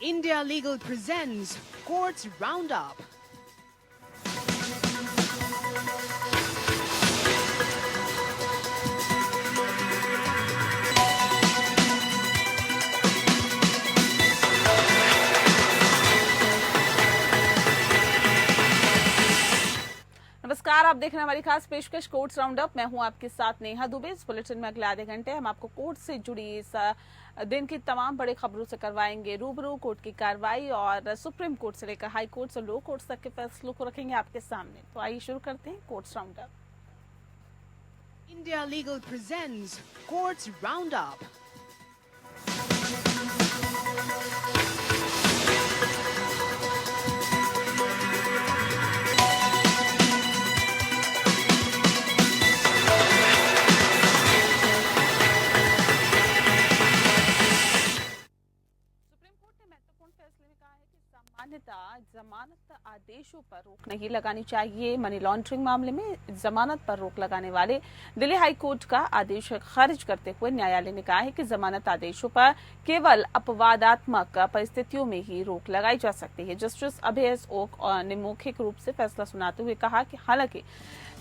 India Legal presents Courts Roundup. नमस्कार, आप देख रहे हैं हमारी खास पेशकश कोर्ट्स राउंडअप। मैं हूं आपके साथ नेहा दुबे। इस बुलेटिन में अगले आधे घंटे हम आपको कोर्ट से जुड़ी इस दिन की तमाम बड़ी खबरों से करवाएंगे रूबरू। कोर्ट की कार्रवाई और सुप्रीम कोर्ट से लेकर हाई कोर्ट और लो कोर्ट तक के फैसलों को रखेंगे आपके सामने। तो आइए शुरू करते हैं courts roundup. India Legal presents Courts Roundup. जमानत आदेशों पर रोक नहीं लगानी चाहिए। मनी लॉन्ड्रिंग मामले में जमानत पर रोक लगाने वाले दिल्ली हाई कोर्ट का आदेश खारिज करते हुए न्यायालय ने कहा है कि जमानत आदेशों पर केवल अपवादात्मक परिस्थितियों में ही रोक लगाई जा सकती है। जस्टिस अभय एस ओक ने मौखिक रूप से फैसला सुनाते हुए कहा कि हालांकि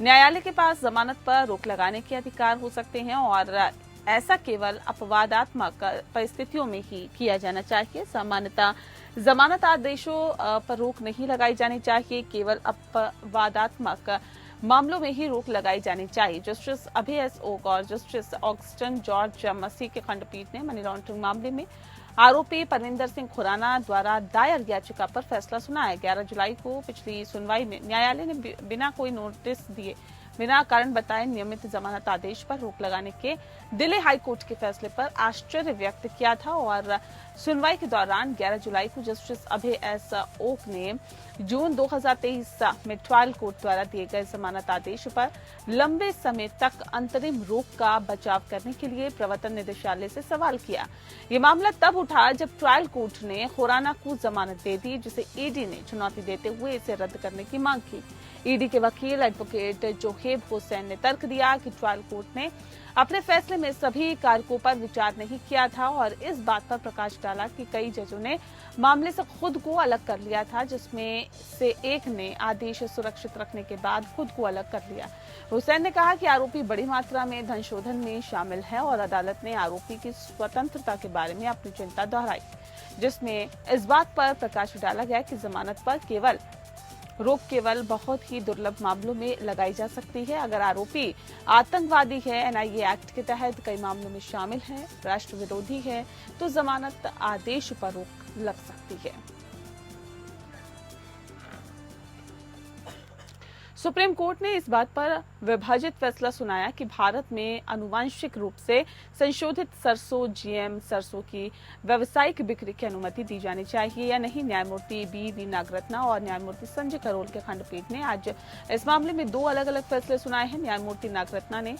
न्यायालय के पास जमानत पर रोक लगाने के अधिकार हो सकते हैं और ऐसा केवल अपवादात्मक परिस्थितियों में ही किया जाना चाहिए। सामान्यतः जमानत आदेशों पर रोक नहीं लगाई जानी चाहिए, केवल अपवादात्मक मामलों में ही रोक लगाई जानी चाहिए। जस्टिस अभय एस ओक और जस्टिस ऑगस्टन जॉर्ज मसी के खंडपीठ ने मनी लॉन्ड्रिंग मामले में आरोपी परविंदर सिंह खुराना द्वारा दायर याचिका पर फैसला सुनाया। 11 जुलाई को पिछली सुनवाई में न्यायालय ने बिना कोई नोटिस दिए बिना कारण बताए नियमित जमानत आदेश पर रोक लगाने के दिल्ली हाई कोर्ट के फैसले पर आश्चर्य व्यक्त किया था और सुनवाई के दौरान 11 जुलाई को जस्टिस अभय एस ओक ने जून 2023 में ट्रायल कोर्ट द्वारा दिए गए जमानत आदेश पर लंबे समय तक अंतरिम रोक का बचाव करने के लिए प्रवर्तन निदेशालय से सवाल किया। ये मामला तब उठा जब ट्रायल कोर्ट ने खुराना को जमानत दे दी, जिसे ईडी ने चुनौती देते हुए इसे रद्द करने की मांग की। ईडी के वकील एडवोकेट जोहेब हुसैन ने तर्क दिया कि ट्रायल कोर्ट ने अपने फैसले में सभी कारकों पर विचार नहीं किया था और इस बात पर प्रकाश डाला कि कई जजों ने मामले से खुद को अलग कर लिया था, जिसमें से एक ने आदेश सुरक्षित रखने के बाद खुद को अलग कर लिया। हुसैन ने कहा कि आरोपी बड़ी मात्रा में धन शोधन में शामिल है और अदालत ने आरोपी की स्वतंत्रता के बारे में अपनी चिंता दोहराई, जिसमें इस बात पर प्रकाश डाला गया कि जमानत पर रोक केवल बहुत ही दुर्लभ मामलों में लगाई जा सकती है। अगर आरोपी आतंकवादी है, एनआईए एक्ट के तहत कई मामलों में शामिल है, राष्ट्र विरोधी है, तो जमानत आदेश पर रोक लग सकती है। सुप्रीम कोर्ट ने इस बात पर विभाजित फैसला सुनाया कि भारत में आनुवांशिक रूप से संशोधित सरसों जीएम सरसों की व्यावसायिक बिक्री की अनुमति दी जानी चाहिए या नहीं। न्यायमूर्ति बी नागरत्ना और न्यायमूर्ति संजय करोल के खंडपीठ ने आज इस मामले में दो अलग अलग फैसले सुनाए हैं। न्यायमूर्ति नागरत्ना ने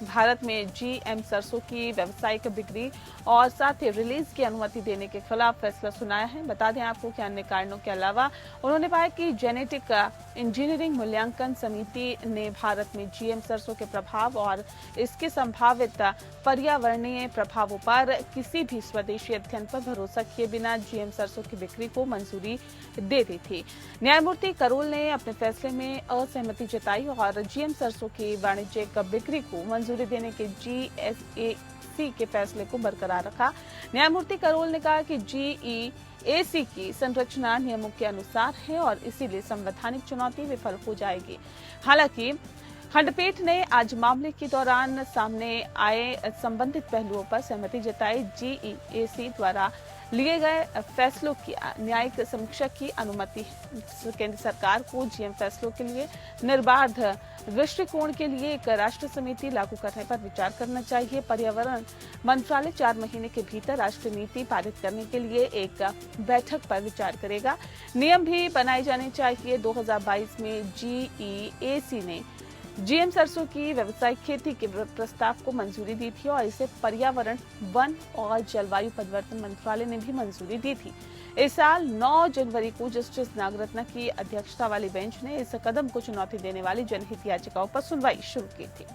भारत में जीएम सरसों की व्यावसायिक बिक्री और साथ ही रिलीज की अनुमति देने के खिलाफ फैसला सुनाया है। बता दें आपको कि अन्य कारणों के अलावा उन्होंने पाया कि जेनेटिक इंजीनियरिंग मूल्यांकन समिति ने भारत में जीएम सरसों के प्रभाव और इसके संभावित पर्यावरणीय प्रभावों पर किसी भी स्वदेशी अध्ययन पर भरोसा किए बिना जीएम सरसों की बिक्री को मंजूरी दे दी थी। न्यायमूर्ति करोल ने अपने फैसले में असहमति जताई और जीएम सरसों की वाणिज्यिक बिक्री को मंजूरी देने के जीएसएसी के फैसले को बरकरार रखा। न्यायमूर्ति करोल ने कहा कि जीईएसी की संरचना नियमों के अनुसार है और इसीलिए संवैधानिक चुनौती विफल हो जाएगी। हालांकि खंडपीठ ने आज मामले के दौरान सामने आए संबंधित पहलुओं पर सहमति जताई। जीईएसी द्वारा लिए गए फैसलों की न्यायिक समीक्षा की अनुमति केंद्र सरकार को जीएम फैसलों के लिए निर्बाध दृष्टिकोण के लिए एक राष्ट्रीय समिति लागू करने पर विचार करना चाहिए। पर्यावरण मंत्रालय 4 महीने के भीतर राष्ट्रीय नीति पारित करने के लिए एक बैठक पर विचार करेगा। नियम भी बनाए जाने चाहिए। 2022 में जीईएसी ने जीएम सरसों की व्यावसायिक खेती के प्रस्ताव को मंजूरी दी थी और इसे पर्यावरण, वन और जलवायु परिवर्तन मंत्रालय ने भी मंजूरी दी थी। इस साल 9 जनवरी को जस्टिस नागरत्ना की अध्यक्षता वाली बेंच ने इस कदम को चुनौती देने वाली जनहित याचिकाओं पर सुनवाई शुरू की थी।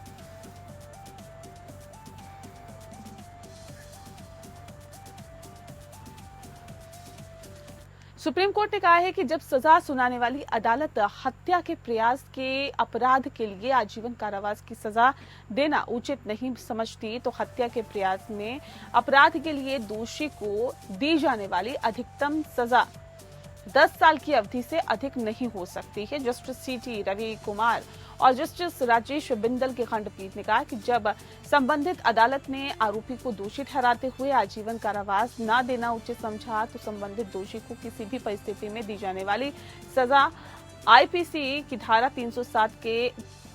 सुप्रीम कोर्ट ने कहा है कि जब सजा सुनाने वाली अदालत हत्या के प्रयास के अपराध के लिए आजीवन कारावास की सजा देना उचित नहीं समझती तो हत्या के प्रयास में अपराध के लिए दोषी को दी जाने वाली अधिकतम सजा 10 साल की अवधि से अधिक नहीं हो सकती है। जस्टिस सीटी रवि कुमार और जस्टिस राजेश बिंदल की खंडपीठ ने कहा कि जब संबंधित अदालत ने आरोपी को दोषी ठहराते हुए आजीवन कारावास न देना उचित समझा तो संबंधित दोषी को किसी भी परिस्थिति में दी जाने वाली सजा आईपीसी की धारा 307 के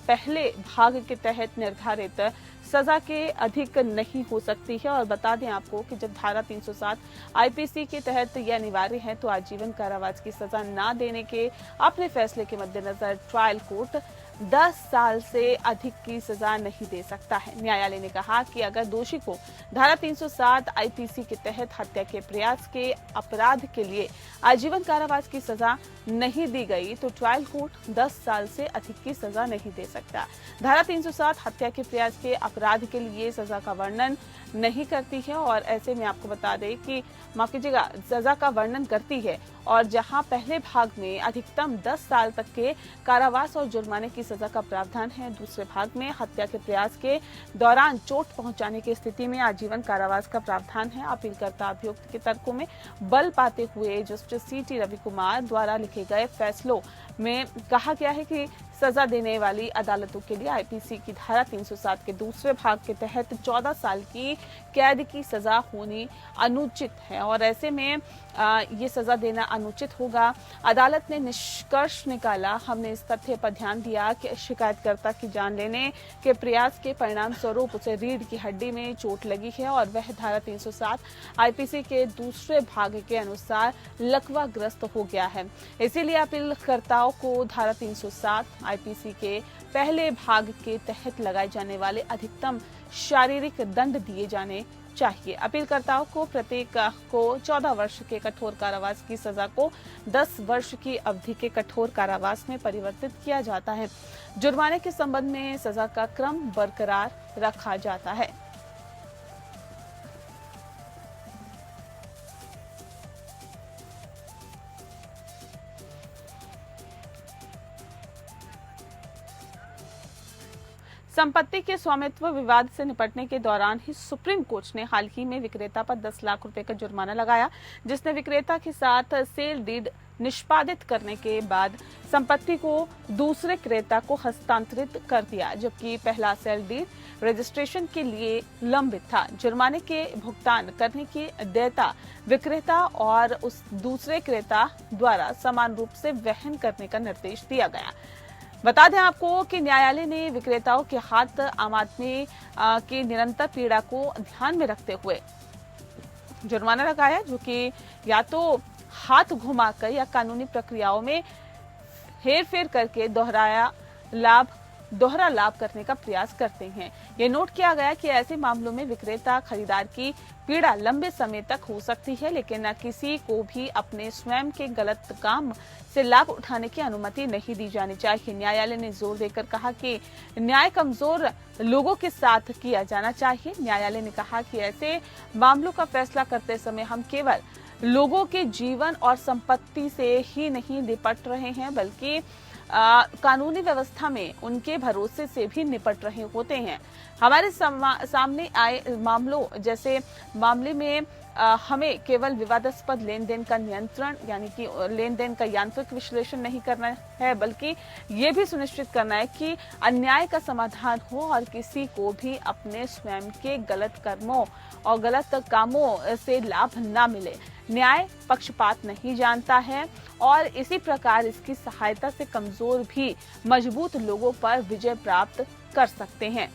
पहले भाग के तहत निर्धारित सजा के अधिक नहीं हो सकती है। और बता दें आपको कि जब धारा 307 आईपीसी के तहत यह अनिवार्य है तो आजीवन कारावास की सजा न देने के अपने फैसले के मद्देनजर ट्रायल कोर्ट 10 साल से अधिक की सजा नहीं दे सकता है। न्यायालय ने कहा कि अगर दोषी को धारा 307 आईपीसी के तहत हत्या के प्रयास के अपराध के लिए आजीवन कारावास की सजा नहीं दी गई तो ट्रायल कोर्ट 10 साल से अधिक की सजा नहीं दे सकता। धारा 307 हत्या के प्रयास के अपराध के लिए सजा का वर्णन नहीं करती है और ऐसे में आपको बता दें कि माफ कीजिएगा सजा का वर्णन करती है और जहां पहले भाग में अधिकतम 10 साल तक के कारावास और जुर्माने की सजा का प्रावधान है, दूसरे भाग में हत्या के प्रयास के दौरान चोट पहुंचाने की स्थिति में आजीवन कारावास का प्रावधान है। अपीलकर्ता अभियुक्त के तर्कों में बल पाते हुए जस्टिस सीटी रवि कुमार द्वारा लिखे गए फैसलों में कहा गया है कि सजा देने वाली अदालतों के लिए आईपीसी की धारा 307 के दूसरे भाग के तहत 14 साल की कैद की सजा होनी अनुचित है और ऐसे में ये सजा देना अनुचित होगा। अदालत ने निष्कर्ष निकाला, हमने इस तथ्य पर ध्यान दिया कि शिकायतकर्ता की जान लेने के प्रयास के परिणाम स्वरूप उसे रीढ़ की हड्डी में चोट लगी है और वह धारा 307 आईपीसी के दूसरे भाग के अनुसार लकवाग्रस्त हो गया है। इसीलिए अपीलकर्ताओं को धारा 307 आईपीसी के पहले भाग के तहत लगाए जाने वाले अधिकतम शारीरिक दंड दिए जाने चाहिए। अपीलकर्ताओं को प्रत्येक को 14 वर्ष के कठोर कारावास की सजा को 10 वर्ष की अवधि के कठोर कारावास में परिवर्तित किया जाता है। जुर्माने के संबंध में सजा का क्रम बरकरार रखा जाता है। संपत्ति के स्वामित्व विवाद से निपटने के दौरान ही सुप्रीम कोर्ट ने हाल ही में विक्रेता पर 10 लाख रुपए का जुर्माना लगाया, जिसने विक्रेता के साथ सेल डीड निष्पादित करने के बाद संपत्ति को दूसरे क्रेता को हस्तांतरित कर दिया, जबकि पहला सेल डीड रजिस्ट्रेशन के लिए लंबित था। जुर्माने के भुगतान करने की देयता विक्रेता और उस दूसरे क्रेता द्वारा समान रूप से वहन करने का निर्देश दिया गया। बता दें आपको कि न्यायालय ने विक्रेताओं के हाथ आम आदमी की निरंतर पीड़ा को ध्यान में रखते हुए जुर्माना लगाया, जो कि या तो हाथ घुमाकर या कानूनी प्रक्रियाओं में हेरफेर करके दोहरा लाभ करने का प्रयास करते हैं। ये नोट किया गया कि ऐसे मामलों में विक्रेता खरीदार की पीड़ा लंबे समय तक हो सकती है, लेकिन किसी को भी अपने स्वयं के गलत काम से लाभ उठाने की अनुमति नहीं दी जानी चाहिए। न्यायालय ने जोर देकर कहा कि न्याय कमजोर लोगों के साथ किया जाना चाहिए। न्यायालय ने कहा कि ऐसे मामलों का फैसला करते समय हम केवल लोगों के जीवन और संपत्ति से ही नहीं निपट रहे हैं, बल्कि कानूनी व्यवस्था में उनके भरोसे से भी निपट रहे होते हैं। हमारे सामने आए मामलों जैसे मामले में हमें केवल विवादास्पद लेन देन का नियंत्रण यानी कि लेन देन का यांत्रिक विश्लेषण नहीं करना है, बल्कि ये भी सुनिश्चित करना है कि अन्याय का समाधान हो और किसी को भी अपने स्वयं के गलत कर्मों और गलत कामों से लाभ न मिले। न्याय पक्षपात नहीं जानता है और इसी प्रकार इसकी सहायता से कमजोर भी मजबूत लोगों पर विजय प्राप्त कर सकते हैं।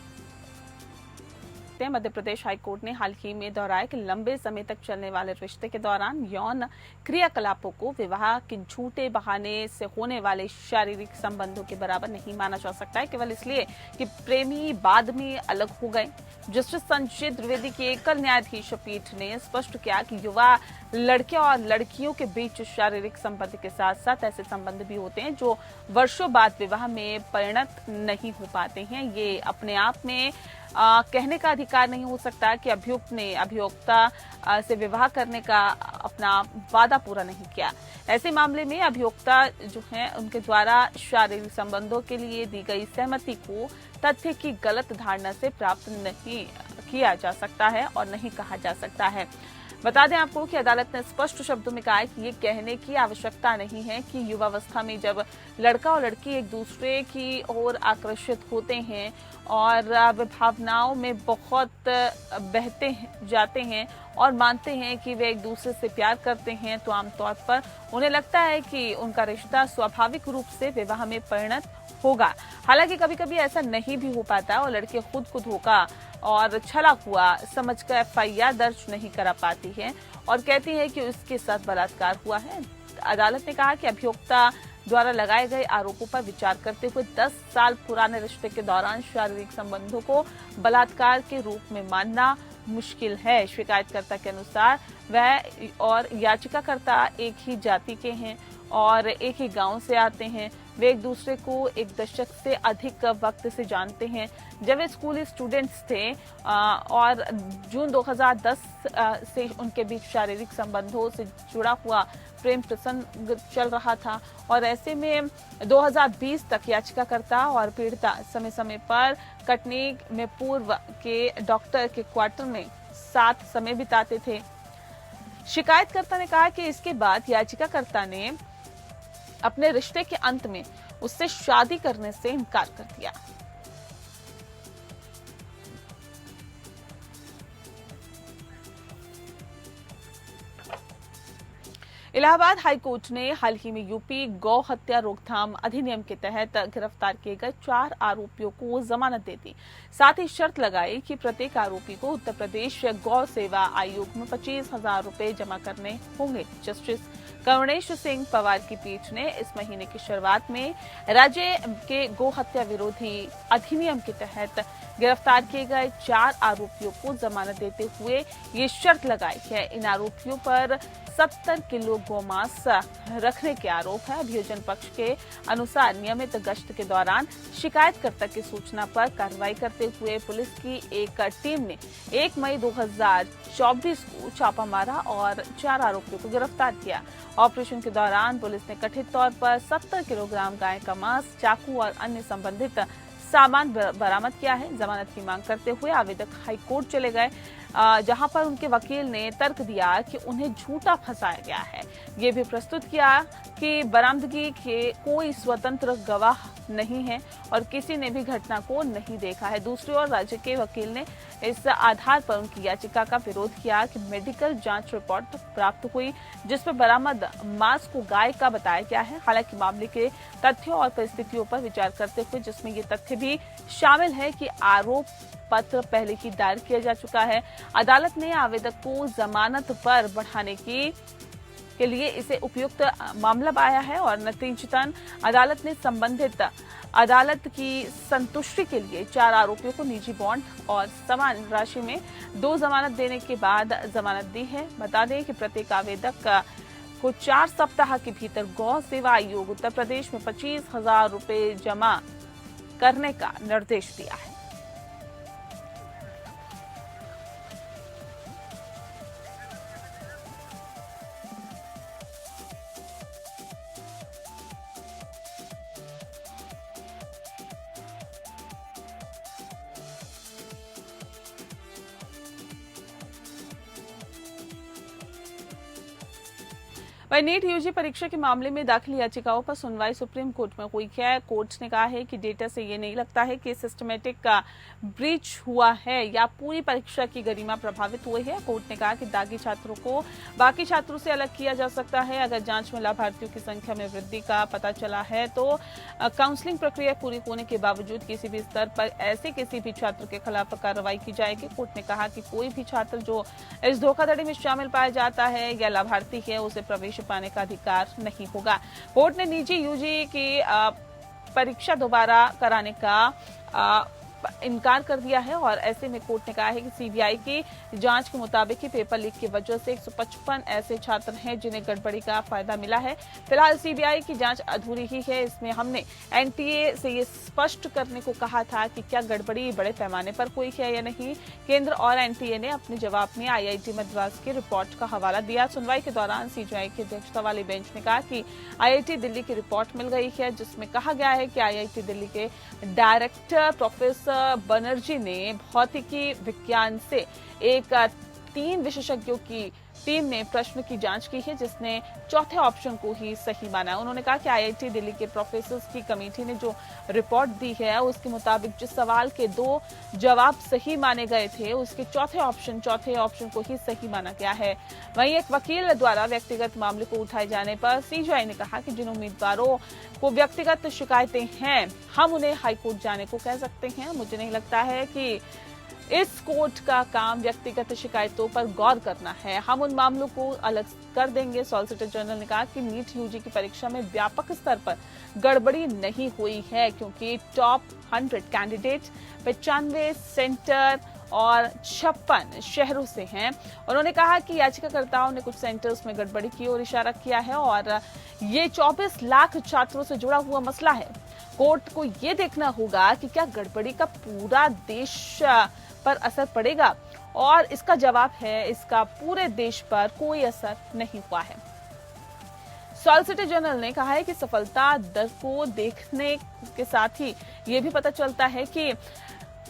मध्य प्रदेश हाईकोर्ट ने हाल ही में दोहराया कि लंबे समय तक चलने वाले रिश्ते के दौरान यौन क्रियाकलापों को विवाह के झूठे बहाने से होने वाले शारीरिक संबंधों के बराबर नहीं माना जा सकता है, केवल इसलिए कि प्रेमी बाद में अलग हो गए। जस्टिस संजय द्विवेदी की एकल न्यायाधीश पीठ ने स्पष्ट किया कि युवा लड़के और लड़कियों के बीच शारीरिक संबंध के साथ साथ ऐसे संबंध भी होते हैं जो वर्षों बाद विवाह में परिणत नहीं हो पाते हैं। ये अपने आप में कहने का अधिकार नहीं हो सकता कि अभियुक्त ने अभियोक्ता से विवाह करने का अपना वादा पूरा नहीं किया। ऐसे मामले में अभियोक्ता जो है उनके द्वारा शारीरिक संबंधों के लिए दी गई सहमति को तथ्य की गलत धारणा से प्राप्त नहीं किया जा सकता है और नहीं कहा जा सकता है। बता दें आपको कि अदालत ने स्पष्ट शब्दों में कहा है कि ये कहने की आवश्यकता नहीं है कि युवावस्था में जब लड़का और लड़की एक दूसरे की ओर आकर्षित होते हैं और वे भावनाओं में बहुत बहते जाते हैं और मानते हैं कि वे एक दूसरे से प्यार करते हैं, तो आमतौर पर उन्हें लगता है कि उनका रिश्ता स्वाभाविक रूप से विवाह में परिणत होगा। हालांकि कभी कभी ऐसा नहीं भी हो पाता और लड़की खुद को धोखा और छला हुआ समझकर FIR दर्ज नहीं करा पाती है और कहती है कि उसके साथ बलात्कार हुआ है। अदालत ने कहा कि अभियोक्ता द्वारा लगाए गए आरोपों पर विचार करते हुए 10 साल पुराने रिश्ते के दौरान शारीरिक संबंधों को बलात्कार के रूप में मानना मुश्किल है। शिकायतकर्ता के अनुसार वह और याचिकाकर्ता एक ही जाति के हैं और एक ही गांव से आते हैं। वे एक दूसरे को एक दशक से अधिक वक्त से जानते हैं। जब वे स्कूली स्टूडेंट्स थे और जून 2010 से उनके बीच शारीरिक संबंधों से जुड़ा हुआ प्रेम प्रसंग चल रहा था और ऐसे में 2020 तक याचिकाकर्ता और पीड़िता समय समय पर कटनी में पूर्व के डॉक्टर के क्वार्टर में साथ समय बिताते थे। शिकायतकर्ता ने कहा कि इसके बाद याचिकाकर्ता ने अपने रिश्ते के अंत में उससे शादी करने से इनकार कर दिया। इलाहाबाद हाईकोर्ट ने हाल ही में यूपी गौ हत्या रोकथाम अधिनियम के तहत गिरफ्तार किए गए 4 आरोपियों को जमानत दे दी। साथ ही शर्त लगाई कि प्रत्येक आरोपी को उत्तर प्रदेश गौ सेवा आयोग में 25,000 रुपए जमा करने होंगे। जस्टिस करुणेश सिंह पवार की पीठ ने इस महीने की शुरुआत में राज्य के गौ हत्या विरोधी अधिनियम के तहत गिरफ्तार किए गए 4 आरोपियों को जमानत देते हुए ये शर्त लगाई है। इन आरोपियों पर 70 किलो गौमांस रखने के आरोप है। अभियोजन पक्ष के अनुसार नियमित गश्त के दौरान शिकायतकर्ता की सूचना पर कार्रवाई करते हुए पुलिस की एक टीम ने 1 मई 2024 को छापा मारा और 4 आरोपियों को गिरफ्तार किया। ऑपरेशन के दौरान पुलिस ने कथित तौर पर 70 किलोग्राम गाय का मांस, चाकू और अन्य संबंधित सामान बरामद किया है। जमानत की मांग करते हुए आवेदक हाईकोर्ट चले गए, जहां पर उनके वकील ने तर्क दिया कि उन्हें झूठा फंसाया गया है। ये भी प्रस्तुत किया कि बरामदगी के कोई स्वतंत्र गवाह नहीं है और किसी ने भी घटना को नहीं देखा है। दूसरी ओर राज्य के वकील ने इस आधार पर उनकी याचिका का विरोध किया कि मेडिकल जांच रिपोर्ट प्राप्त हुई जिसमें बरामद मांस को गाय का बताया गया है। हालांकि मामले के तथ्यों और परिस्थितियों पर विचार करते हुए जिसमें ये तथ्य भी शामिल है कि आरोप पत्र पहले ही दायर किया जा चुका है, अदालत ने आवेदक को जमानत पर बढ़ाने के लिए इसे उपयुक्त मामला पाया है और नतीजतन अदालत ने संबंधित अदालत की संतुष्टि के लिए 4 आरोपियों को निजी बॉन्ड और समान राशि में 2 जमानत देने के बाद जमानत दी है। बता दें कि प्रत्येक आवेदक को 4 सप्ताह के भीतर गौ सेवा आयोग उत्तर प्रदेश में 25,000 रुपए जमा करने का निर्देश दिया है। वही नीट यूजी परीक्षा के मामले में दाखिल याचिकाओं पर सुनवाई सुप्रीम कोर्ट में हुई है। कोर्ट ने कहा है कि डेटा से ये नहीं लगता है कि सिस्टमेटिक का ब्रीच हुआ है या पूरी परीक्षा की गरिमा प्रभावित हुई है। कोर्ट ने कहा कि दागी छात्रों को बाकी छात्रों से अलग किया जा सकता है। अगर जांच में लाभार्थियों की संख्या में वृद्धि का पता चला है तो काउंसलिंग प्रक्रिया पूरी होने के बावजूद किसी भी स्तर पर ऐसे किसी भी छात्र के खिलाफ कार्रवाई की जाएगी। कोर्ट ने कहा कि कोई भी छात्र जो इस धोखाधड़ी में शामिल पाया जाता है या लाभार्थी है उसे प्रवेश पाने का अधिकार नहीं होगा। कोर्ट ने निजी यूजी की परीक्षा दोबारा कराने का इनकार कर दिया है और ऐसे में कोर्ट ने कहा है कि सीबीआई की जांच के मुताबिक ही पेपर लीक की वजह से 155 ऐसे छात्र हैं जिन्हें गड़बड़ी का फायदा मिला है। फिलहाल सीबीआई की जांच अधूरी ही है। इसमें हमने एनटीए से ये स्पष्ट करने को कहा था कि क्या गड़बड़ी बड़े पैमाने पर हुई है या नहीं। केंद्र और एनटीए ने अपने जवाब में आईआईटी मद्रास की रिपोर्ट का हवाला दिया। सुनवाई के दौरान सीबीआई की अध्यक्षता वाली बेंच ने कहा कि आईआईटी दिल्ली की रिपोर्ट मिल गई है, जिसमें कहा गया है कि आईआईटी दिल्ली के डायरेक्टर प्रोफेसर बनर्जी ने भौतिकी विज्ञान से एक 3 विशेषज्ञों की टीम ने प्रश्न की जांच की है, जिसने चौथे ऑप्शन को ही सही माना। उन्होंने कहा कि आईआईटी दिल्ली के प्रोफेसर्स की कमेटी ने जो रिपोर्ट दी है उसके मुताबिक जिस सवाल के 2 जवाब सही माने गए थे उसके चौथे ऑप्शन को ही सही माना गया है। वहीं एक वकील द्वारा व्यक्तिगत मामले को उठाए जाने पर सीबीआई ने कहा कि जिन उम्मीदवारों को व्यक्तिगत शिकायतें हैं हम उन्हें हाईकोर्ट जाने को कह सकते हैं। मुझे नहीं लगता है कि इस कोर्ट का काम व्यक्तिगत शिकायतों पर गौर करना है, हम उन मामलों को अलग कर देंगे। सॉलिसिटर जनरल ने कहा कि नीट यूजी की परीक्षा में व्यापक स्तर पर गड़बड़ी नहीं हुई है क्योंकि टॉप 100 कैंडिडेट 95 सेंटर और 56 शहरों से हैं। उन्होंने कहा कि याचिकाकर्ताओं ने कुछ सेंटर्स में गड़बड़ी की ओर इशारा किया है और ये 24 लाख छात्रों से जुड़ा हुआ मसला है। कोर्ट को ये देखना होगा कि क्या गड़बड़ी का पूरा देश पर असर पड़ेगा और इसका जवाब है इसका पूरे देश पर कोई असर नहीं हुआ है। सॉलिसिटर जनरल ने कहा है कि सफलता दर को देखने के साथ ही ये भी पता चलता है कि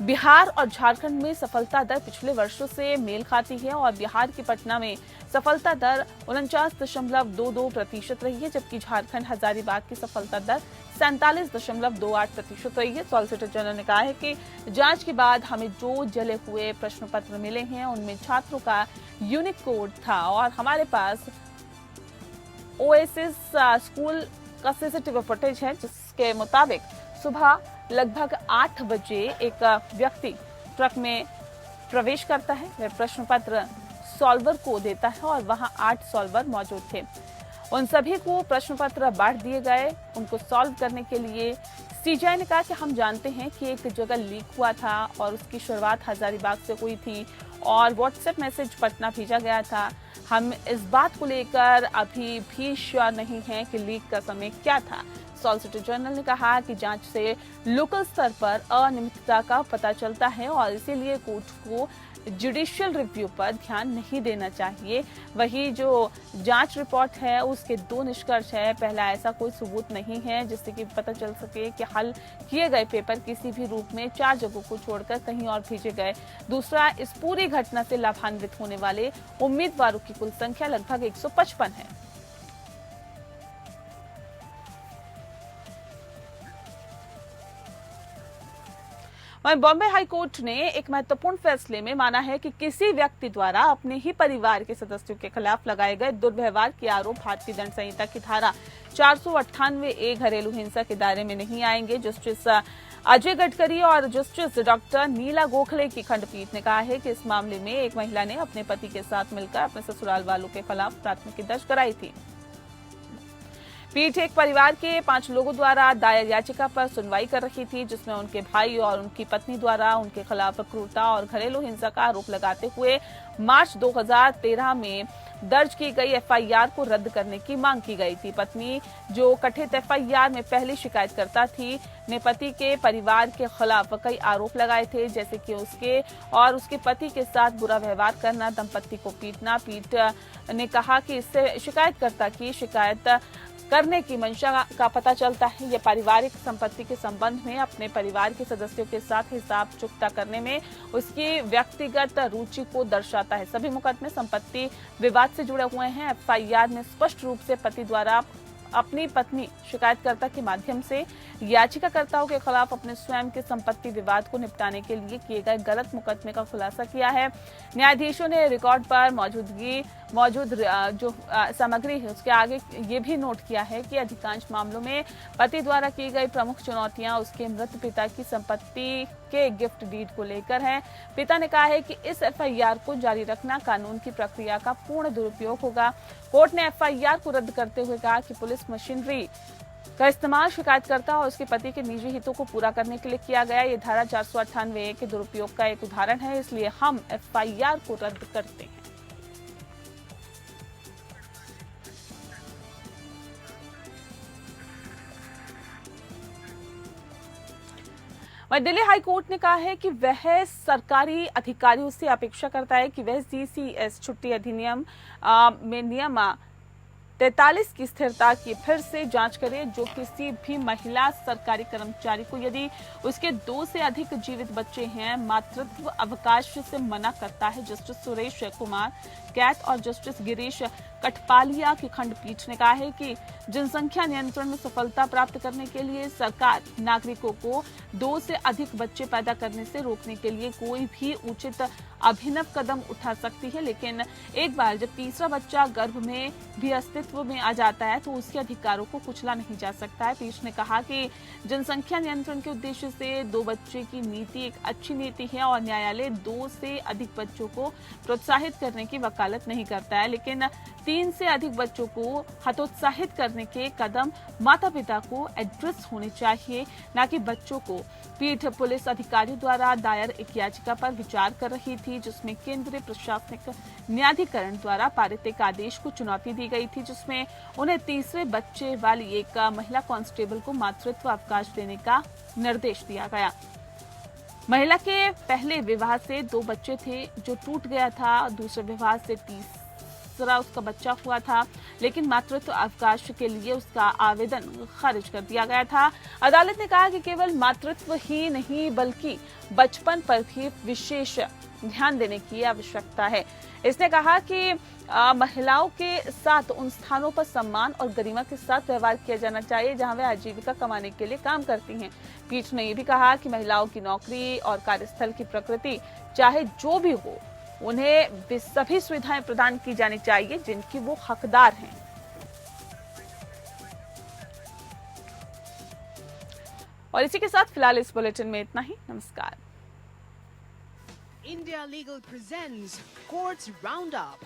बिहार और झारखंड में सफलता दर पिछले वर्षों से मेल खाती है और बिहार की पटना में सफलता दर 49.22% रही है, जबकि झारखंड हजारीबाग की सफलता दर 47.28% रही है। सॉलिसिटर जनरल ने कहा है कि जांच के बाद हमें जो जले हुए प्रश्न पत्र मिले हैं उनमें छात्रों का यूनिक कोड था और हमारे पास ओएसिस स्कूल का सीसीटीवी फुटेज है, जिसके मुताबिक सुबह लगभग 8 बजे एक व्यक्ति ट्रक में प्रवेश करता है। वह प्रश्न पत्र सॉल्वर को देता है और वहां 8 सॉल्वर मौजूद थे। उन सभी को प्रश्न पत्र बांट दिए गए उनको सॉल्व करने के लिए। सीबीआई ने कहा कि हम जानते हैं कि एक जगह लीक हुआ था और उसकी शुरुआत हजारीबाग से हुई थी और व्हाट्सएप मैसेज पटना भेजा गया था। हम इस बात को लेकर अभी भी श्योर नहीं है कि लीक का समय क्या था। सॉलिसिटर जनरल ने कहा कि जांच से लोकल स्तर पर अनियमितता का पता चलता है और इसीलिए कोर्ट को जुडिशियल रिव्यू पर ध्यान नहीं देना चाहिए। वही जो जांच रिपोर्ट है उसके 2 निष्कर्ष है। पहला, ऐसा कोई सबूत नहीं है जिससे कि पता चल सके कि हल किए गए पेपर किसी भी रूप में 4 जगहों को छोड़कर कहीं और भेजे गए। दूसरा, इस पूरी घटना से लाभान्वित होने वाले उम्मीदवारों की कुल संख्या लगभग 155 है। वहीं बॉम्बे हाईकोर्ट ने एक महत्वपूर्ण फैसले में माना है कि किसी व्यक्ति द्वारा अपने ही परिवार के सदस्यों के खिलाफ लगाए गए दुर्व्यवहार के आरोप भारतीय दंड संहिता की धारा 498A घरेलू हिंसा के दायरे में नहीं आएंगे। जस्टिस अजय गडकरी और जस्टिस डॉक्टर नीला गोखले की खंडपीठ ने कहा है कि इस मामले में एक महिला ने अपने पति के साथ मिलकर अपने ससुराल वालों के खिलाफ प्राथमिकी दर्ज कराई थी। पीठ एक परिवार के 5 लोगों द्वारा दायर याचिका पर सुनवाई कर रही थी, जिसमें उनके भाई और उनकी पत्नी द्वारा उनके खिलाफ क्रूरता और घरेलू हिंसा का आरोप लगाते हुए मार्च 2013 में दर्ज की गई एफआईआर को रद्द करने की मांग की गई थी। पत्नी, जो कथित एफआईआर में पहली शिकायतकर्ता थी, ने पति के परिवार के खिलाफ कई आरोप लगाए थे, जैसे कि उसके और उसके पति के साथ बुरा व्यवहार करना, दंपति को पीटना। पीठ ने कहा कि इससे शिकायतकर्ता की शिकायत करने की मंशा का पता चलता है। यह पारिवारिक संपत्ति के संबंध में अपने परिवार के सदस्यों के साथ हिसाब चुकता करने में उसकी व्यक्तिगत रुचि को दर्शाता है। सभी मुकदमे संपत्ति विवाद से जुड़े हुए हैं। एफआईआर में स्पष्ट रूप से पति द्वारा अपनी पत्नी शिकायतकर्ता के माध्यम से याचिकाकर्ताओं के खिलाफ अपने स्वयं के संपत्ति विवाद को निपटाने के लिए किए गए गलत मुकदमे का खुलासा किया है। न्यायाधीशों ने रिकॉर्ड पर मौजूद जो सामग्री है उसके आगे ये भी नोट किया है कि अधिकांश मामलों में पति द्वारा की गई प्रमुख चुनौतियां उसके मृत पिता की संपत्ति के गिफ्ट डीड को लेकर है। पिता ने कहा है कि इस एफआईआर को जारी रखना कानून की प्रक्रिया का पूर्ण दुरुपयोग होगा। कोर्ट ने एफआईआर को रद्द करते हुए कहा कि पुलिस मशीनरी का इस्तेमाल शिकायतकर्ता और उसके पति के निजी हितों को पूरा करने के लिए किया गया। ये धारा 498 के दुरुपयोग का एक उदाहरण है, इसलिए हम एफआईआर को रद्द करते हैं। वहीं दिल्ली हाईकोर्ट ने कहा है कि वह सरकारी अधिकारियों से अपेक्षा करता है कि वह सीसीएस छुट्टी अधिनियम में नियम 43 की स्थिरता की फिर से जांच करे, जो किसी भी महिला सरकारी कर्मचारी को यदि उसके 2 से अधिक जीवित बच्चे हैं मातृत्व अवकाश से मना करता है। जस्टिस सुरेश कुमार कैत और जस्टिस गिरीश कठपालिया की खंडपीठ ने कहा है कि जनसंख्या नियंत्रण में सफलता प्राप्त करने के लिए सरकार नागरिकों को 2 से अधिक बच्चे पैदा करने से रोकने के लिए कोई भी उचित अभिनव कदम उठा सकती है, लेकिन एक बार जब तीसरा बच्चा गर्भ में भी अस्तित्व में आ जाता है तो उसके अधिकारों को कुचला नहीं जा सकता है। पीठ ने कहा कि जनसंख्या नियंत्रण के उद्देश्य से 2 बच्चे की नीति एक अच्छी नीति है और न्यायालय 2 से अधिक बच्चों को प्रोत्साहित करने की वकालत नहीं करता है, लेकिन 3 से अधिक बच्चों को हतोत्साहित करने के कदम माता पिता को एड्रेस होने चाहिए, न कि बच्चों को। पीठ पुलिस अधिकारियों द्वारा दायर एक याचिका पर विचार कर रही थी, जिसमें केंद्रीय प्रशासनिक न्यायाधिकरण द्वारा पारित एक आदेश को चुनौती दी गई थी, जिसमें उन्हें तीसरे बच्चे वाली एक महिला कांस्टेबल को मातृत्व अवकाश देने का निर्देश दिया गया। महिला के पहले विवाह से 2 बच्चे थे जो टूट गया था, दूसरे विवाह से तीसरा उसका बच्चा हुआ था, लेकिन मातृत्व अवकाश के लिए उसका आवेदन खारिज कर दिया गया था। अदालत ने कहा कि केवल मातृत्व ही नहीं बल्कि बचपन पर भी विशेष ध्यान देने की आवश्यकता है। इसने कहा कि महिलाओं के साथ उन स्थानों पर सम्मान और गरिमा के साथ व्यवहार किया जाना चाहिए जहां वे आजीविका कमाने के लिए काम करती हैं। पीठ ने यह भी कहा कि महिलाओं की नौकरी और कार्यस्थल की प्रकृति चाहे जो भी हो, उन्हें सभी सुविधाएं प्रदान की जानी चाहिए जिनकी वो हकदार हैं। और इसी के साथ फिलहाल इस बुलेटिन में इतना ही। नमस्कार। India Legal presents Courts Roundup.